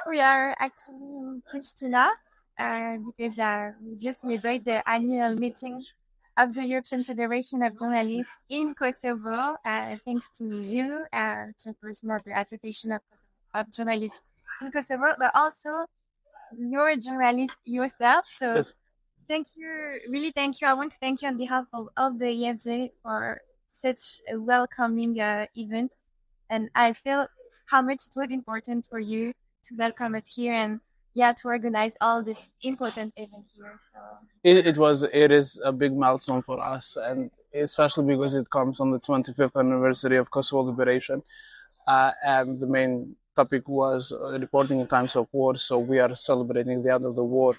we are actually in Prishtina because we just celebrate the annual meeting of the European Federation of Journalists in Kosovo. Thanks to you, chairperson of the Association of Journalists in Kosovo, but also you're a journalist yourself. So Yes. thank you, really thank you. I want to thank you on behalf of the EFJ for such a welcoming event. And I feel how much it was important for you to welcome us here and to organize all this important event here. So It is a big milestone for us, and especially because it comes on the 25th anniversary of Kosovo liberation, and the main topic was reporting in times of war. So we are celebrating the end of the war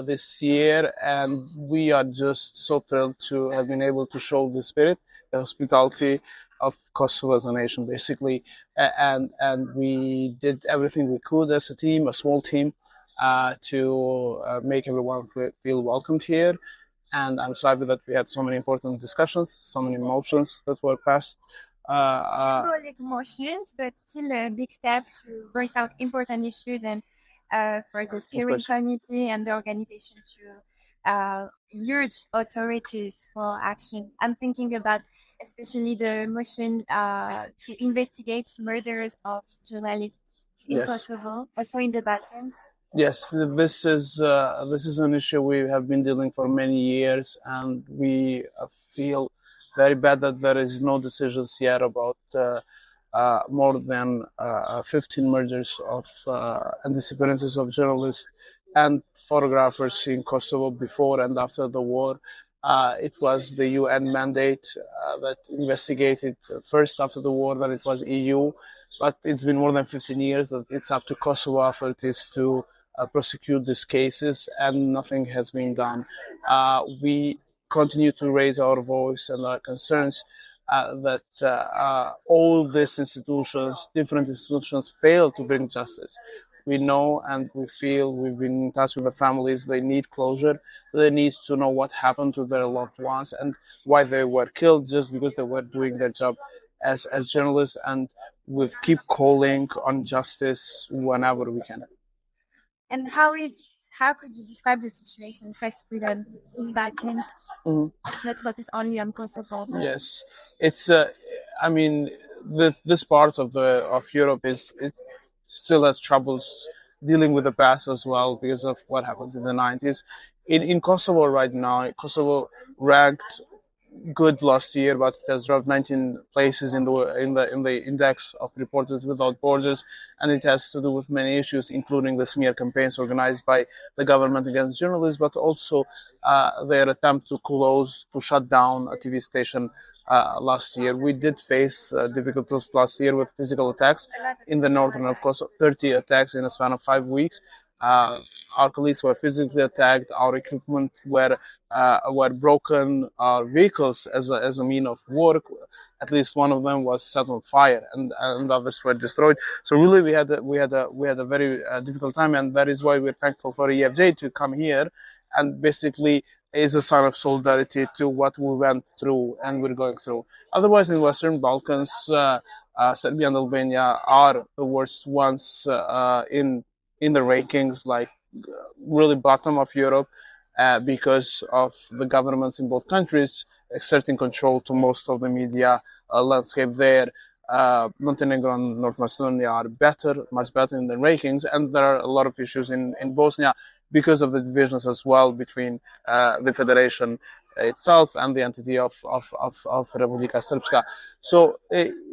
this year, and we are just so thrilled to have been able to show the spirit, the hospitality of Kosovo as a nation, basically. And we did everything we could as a team, a small team, to make everyone feel welcomed here. And I'm so happy that we had so many important discussions, so many motions that were passed. symbolic motions, but still a big step to bring out important issues and for the steering committee and the organization to urge authorities for action. I'm thinking about especially the motion to investigate murders of journalists in Yes. Kosovo, also in the Balkans. Yes, this is an issue we have been dealing for many years, and we feel very bad that there is no decisions yet about more than 15 murders of and disappearances of journalists and photographers in Kosovo before and after the war. It was the UN mandate that investigated first after the war, then it was EU, but it's been more than 15 years that it's up to Kosovo authorities to prosecute these cases, and nothing has been done. We continue to raise our voice and our concerns that all these institutions, different institutions, fail to bring justice. We know and we feel, we've been in touch with the families, they need closure. They need to know what happened to their loved ones and why they were killed just because they were doing their job as journalists. And we keep calling on justice whenever we can. And how could you describe the situation, press freedom in Balkans? It's not focused only on Kosovo. Yes, it's. I mean, this part of Europe it still has troubles dealing with the past as well because of what happens in the 90s. In Kosovo right now, Kosovo ranked good last year, but it has dropped 19 places in the index of Reporters Without Borders, and it has to do with many issues, including the smear campaigns organized by the government against journalists, but also their attempt to shut down a TV station last year. We did face difficulties last year with physical attacks in the northern of Kosovo, 30 attacks in a span of 5 weeks. Our colleagues were physically attacked. Our equipment were broken. Our vehicles, as a mean of work, at least one of them was set on fire, and others were destroyed. So really, we had a very difficult time, and that is why we're thankful for EFJ to come here, and basically is a sign of solidarity to what we went through and we're going through. Otherwise, in Western Balkans, Serbia and Albania are the worst ones in the rankings, like really bottom of Europe, because of the governments in both countries exerting control to most of the media landscape there. Montenegro and North Macedonia are much better in the rankings, and there are a lot of issues in Bosnia because of the divisions as well between the federation itself and the entity of Republika Srpska. So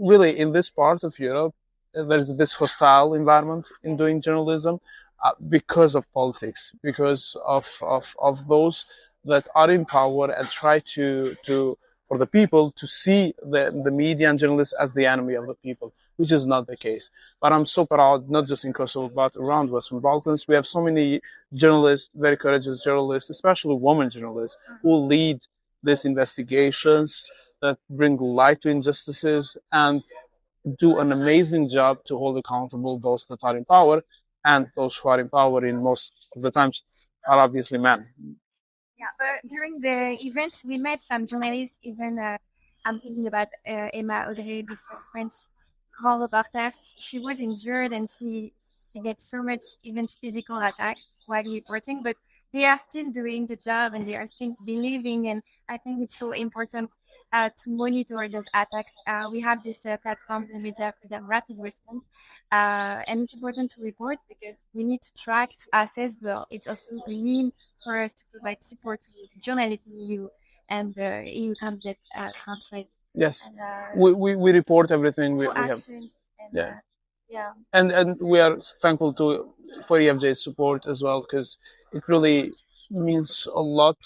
really, in this part of Europe, there's this hostile environment in doing journalism because of politics, because of those that are in power and try to for the people to see the media and journalists as the enemy of the people, which is not the case. But I'm so proud, not just in Kosovo, but around Western Balkans. We have so many journalists, very courageous journalists, especially women journalists, who lead these investigations that bring light to injustices and do an amazing job to hold accountable those that are in power, and those who are in power in most of the times are obviously men. Yeah, but during the event, we met some journalists. Even I'm thinking about Emma Audrey, this French grand reportage. She was injured and she gets so much even physical attacks while reporting, but they are still doing the job and they are still believing. And I think it's so important to monitor those attacks. We have this platform, the Media Freedom Rapid Response, and it's important to report because we need to track, to assess, but it's also a mean for us to provide support to journalists in EU and EU candidate countries. Yes, And, we report everything we have. actions and Yeah. yeah. And we are thankful for EFJ's support as well, because it really means a lot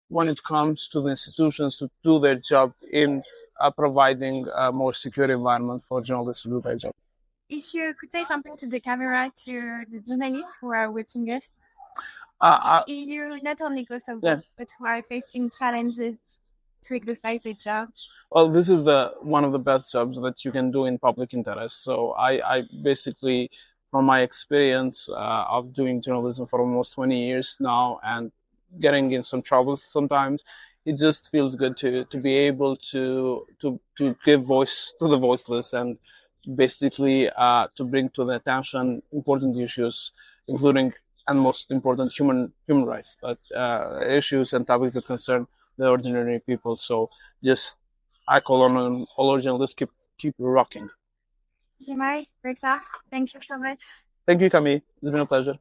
when it comes to the institutions to do their job in providing a more secure environment for journalists to do their job. If you could say something to the camera, to the journalists who are watching us, EU, not only Kosovo, Yeah. but who are facing challenges to exercise their job. Well, this is one of the best jobs that you can do in public interest. So I basically, from my experience of doing journalism for almost 20 years now and getting in some troubles sometimes, it just feels good to be able to give voice to the voiceless and basically to bring to the attention important issues, including and most important human rights, but issues and topics that concern the ordinary people. So just I call on all our journalists, keep rocking. Xhemajl Rexha, thank you so much. Thank you, Camille. It's been a pleasure.